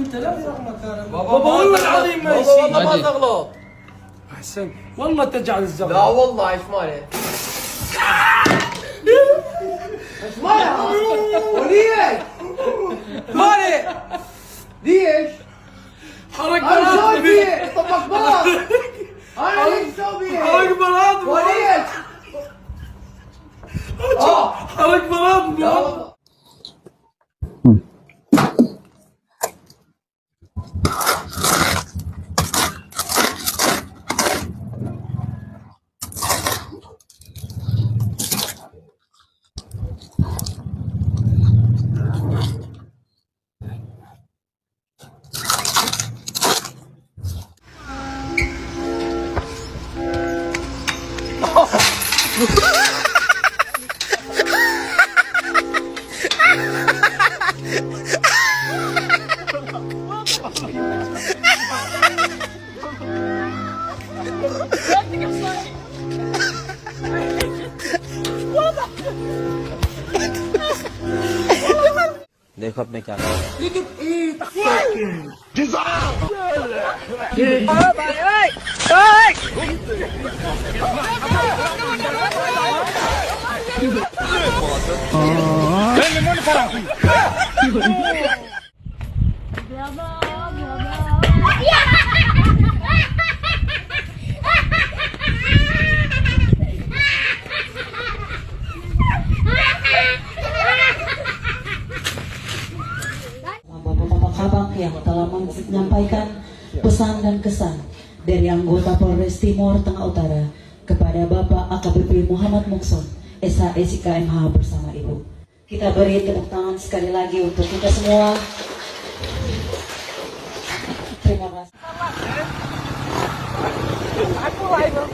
انت لا يا مكان بابا والله العظيم ما يصير. بابا ما تغلط. احسن والله تجعل الزغل. لا والله ايش مالك؟ ايش مالك؟ وليش؟ مالك؟ ليش؟ حرق انا بنات شو نبي. فيك؟ طبق بلاط. انا ليش اسوي هيك؟ حرق بنات وليش؟ حرق بنات لا والله. देखो अपने क्या कर Bapak-bapak Kabak yang telah menyampaikan pesan dan kesan dari anggota Polres Timur Tengah Utara kepada Bapak AKBP Muhammad Mungson, SHSIKMH bersama Ibu. Kita beri tepuk tangan sekali lagi untuk kita semua. Terima kasih. Oh my god.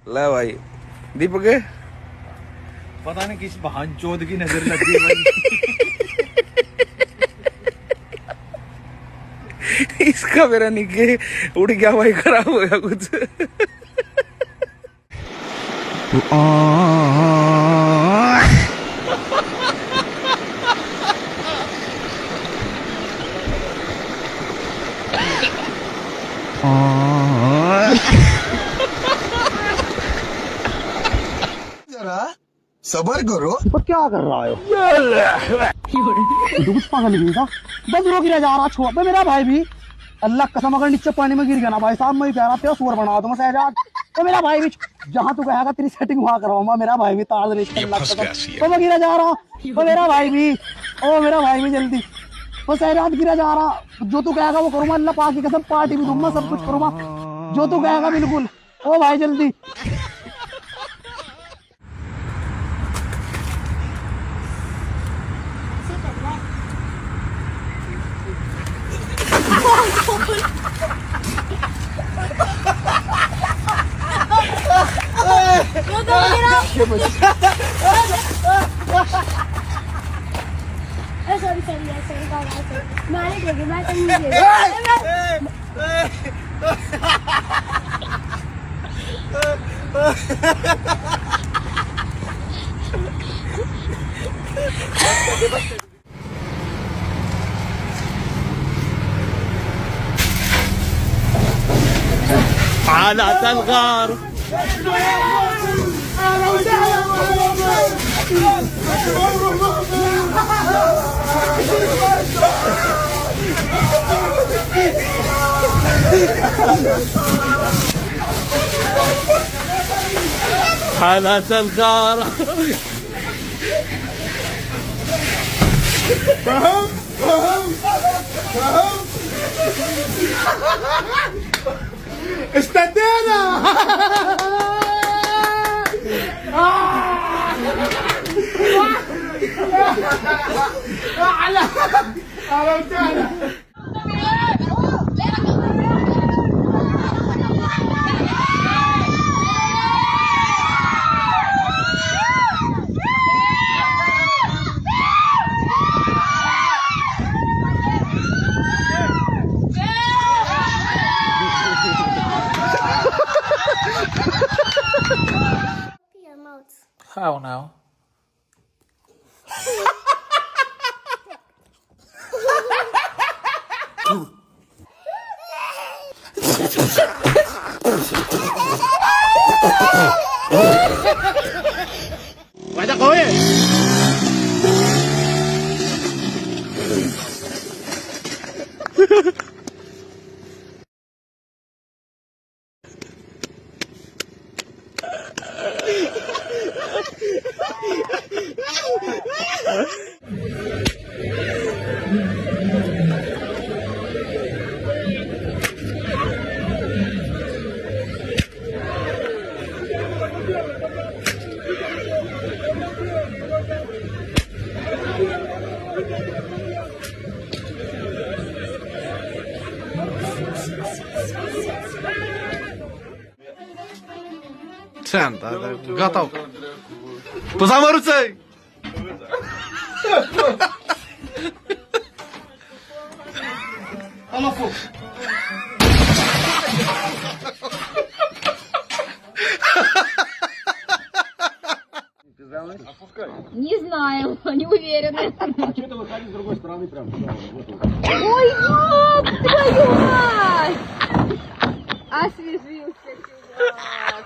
ला भाई दीपक है पता नहीं किस बहन चोद की नजर लग गई भाई। इसका मेरा निके उड़ गया भाई, खराब हो गया कुछ। जरा सबर करो। पर क्या कर रहा है तू? कुछ पागल नहीं था। बंदरों गिरा जा रहा, छोड़ पे मेरा भाई भी। अल्लाह कसम अगर नीचे पानी में गिर गया ना भाई साहब, मैं कह रहा तेरा सुअर बना दूंगा सहजाद। तो मेरा भाई भी जहाँ तू कहेगा तेरी सेटिंग वहां कराऊंगा। मेरा भाई भी ताज रेस तो मैं गिरा जा रहा। तो मेरा भाई भी, ओ मेरा भाई भी जल्दी। वो सहजाद गिरा जा रहा, जो तू कहेगा वो करूंगा। अल्लाह पाक की कसम पार्टी भी दूंगा, सब कुछ करूंगा जो तू कहेगा बिल्कुल। ओ भाई जल्दी। Nó đâu đi đâu? حالة الغار. حالة الغار. How now? واحدة قوية. Sen готов. Позаморцей. Не знаю, не уверена. А что ты выходишь с другой стороны прям? Ой, ёб твою мать! Освежился чувак.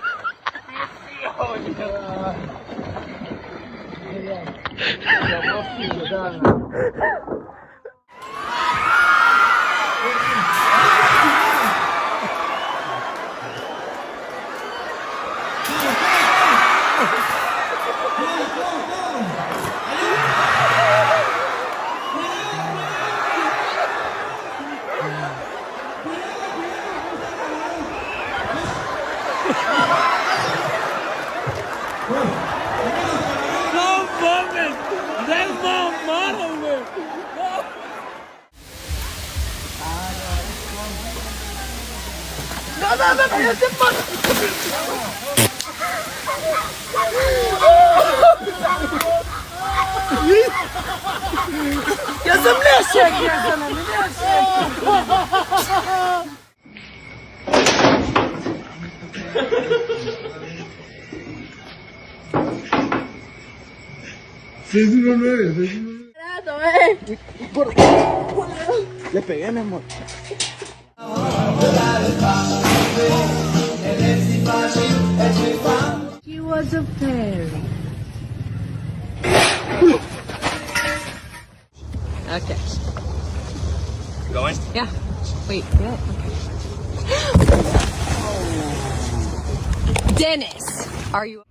Я замляшся, як я замляшся. Le pegué, mi amor. He was a fairy. Okay. Going? Yeah. Wait, what? Okay. Dennis, are you...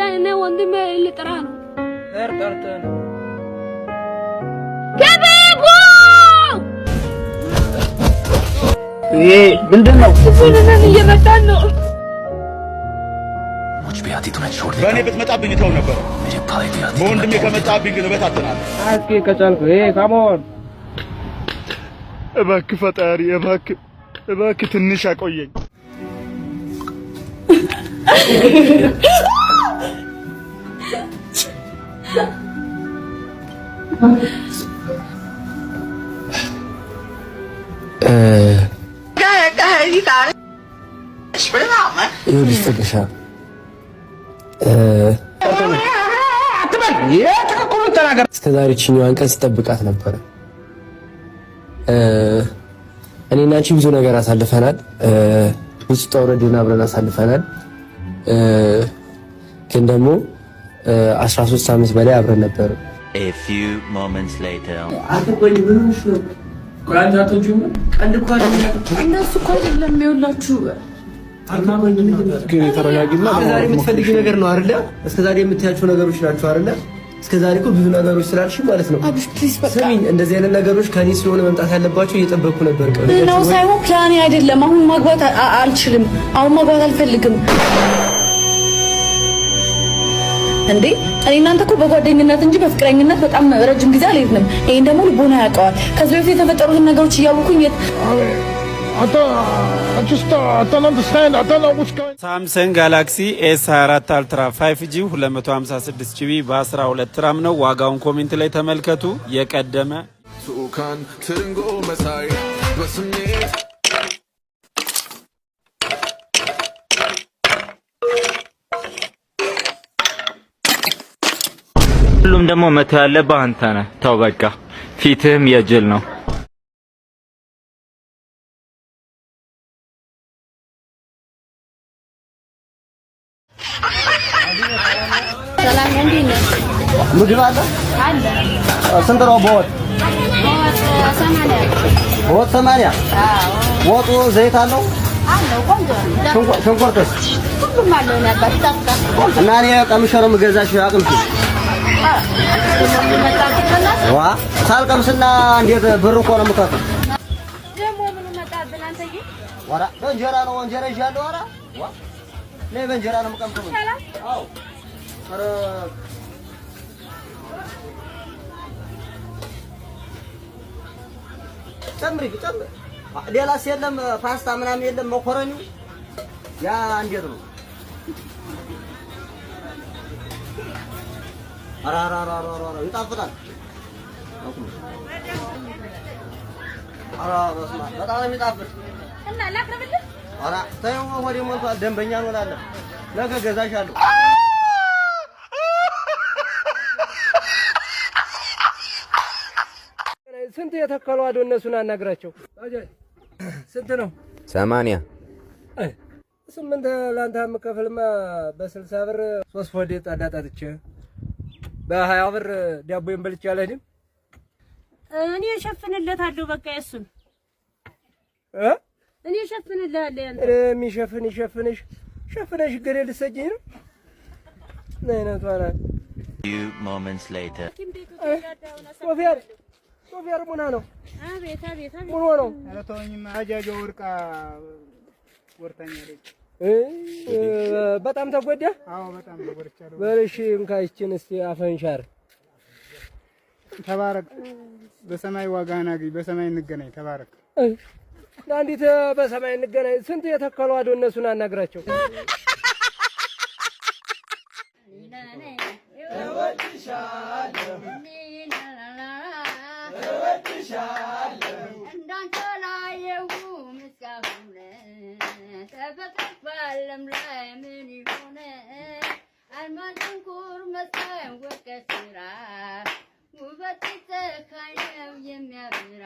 ከመጣን እኔ ወንድሜ ልጥራ ነው ጠርተን ከቤቡ ምንድነው ሁሉንም እየመጣን ነው በእኔ ብትመጣብኝ ተው ነበር በወንድሜ ከመጣብኝ ግን እበታትናለሁ አስኪ ከቻልኩ ካሞን እባክህ ፈጣሪ እባክህ ትንሽ አቆየኝ እስከዛሬ ችኛዋን ቀን ስጠብቃት ነበረ። እኔና አንቺ ብዙ ነገር አሳልፈናል። ብዙ ተወረድና አብረን አሳልፈናል። ግን ደግሞ 13 ዓመት በላይ አብረን ነበር። A few moments later አትቆይ ምንሽ ነው ቋንጃቶቹ ቀንድ ቋን እነሱ እኮ አይደለም የሚውላችሁ ግን ተረጋጊና ዛሬ የምትፈልጊው ነገር ነው አይደለ? እስከዛሬ የምትያቸው ነገሮች ናቸው አይደለ? እስከዛሬ እኮ ብዙ ነገሮች ስላልሽ ማለት ነው። አብሽ ፕሊዝ በቃ ስሚኝ፣ እንደዚህ አይነት ነገሮች ከኔ ስለሆነ መምጣት ያለባቸው እየጠበቅኩ ነበር። ነው ሳይሆን ፕላኔ አይደለም። አሁን ማግባት አልችልም። አሁን ማግባት አልፈልግም። እንዴ እኔ እናንተ እኮ በጓደኝነት እንጂ በፍቅረኝነት በጣም ረጅም ጊዜ አልሄድንም። ይሄን ደግሞ ልቦና ያውቀዋል። ከዚህ በፊት የተፈጠሩትን ነገሮች እያወኩኝ ሳምሰንግ ጋላክሲ S24 አልትራ 5G 256 GB በ12 ራም ነው። ዋጋውን ኮሜንት ላይ ተመልከቱ። የቀደመ ሁሉም ደግሞ መተው ያለብህ አንተ ነህ። ተው በቃ ፊትህም የጅል ነው። ሰላም እንዴት ነህ ምግብ አለ አለ ስንት ነው በወጥ በወጥ 80 ወጡ ዘይት አለው አለው ቆንጆ ነው ሽንኩርትስ ሁሉም አለው ነበር ታጣ እና እኔ ቀምሼ ነው የምገዛሽ አቅምሽ ዋ ሳልቀምስና እንዴት ብር እኮ ነው የምከፍል ደግሞ ምን መጣብን አንተዬ ወራ በእንጀራ ነው እንጀራ ይዣለሁ ወራ ዋ ነይ በእንጀራ ነው የምቀምሰው አዎ ኧረ ጨምሪ ሌላስ የለም ፓስታ ምናምን የለም መኮረኒ ያ እንዴት ነው አራራራራ ይጣፍጣል በስመ አብ በጣም የሚጣፍጥ እና ላቅርብልህ ኧረ ተይው ወደ ሞልቷል ደንበኛ እንሆናለን ነገ ገዛሻለሁ ስንት የተከሉ አዶ እነሱን አናግራቸው ስንት ነው 80 8 ላንተ የምከፍልማ በ60 ብር 3 ፎዴ ጣዳ ጣጥቼ በ20 ብር ዳቦዬን በልቼ አልሄድም እኔ እሸፍንለታለሁ በቃ እሱን እኔ እሸፍንልሃለሁ ያንተ የሚሸፍን ይሸፍንሽ ሸፍነሽ ገሬ ልትሰጂኝ ነው ነይነቷና few moments later ሶፊያር ሙና ነው አቤት አቤት አቤት ሙሉ ነው ኧረ ተወኝማ አጃጆ ወርቃ ወርታኛለች በጣም ተጎዳ አዎ በጣም ተጎድቻለሁ በልሽ እንካይችን እስቲ አፈንሻር ተባረክ በሰማይ ዋጋህን አግኝ በሰማይ እንገናኝ ተባረክ አንዲት በሰማይ እንገናኝ ስንት የተከሉ አዶ እነሱን አናግራቸው እንዳንተ ላየው ምስጋና ተፈጥሮ ባለም ላይ ምን ይሆነ አልማዝ እንኩር መሳይ ወርቅ ስራ ውበት ተካየው የሚያበራ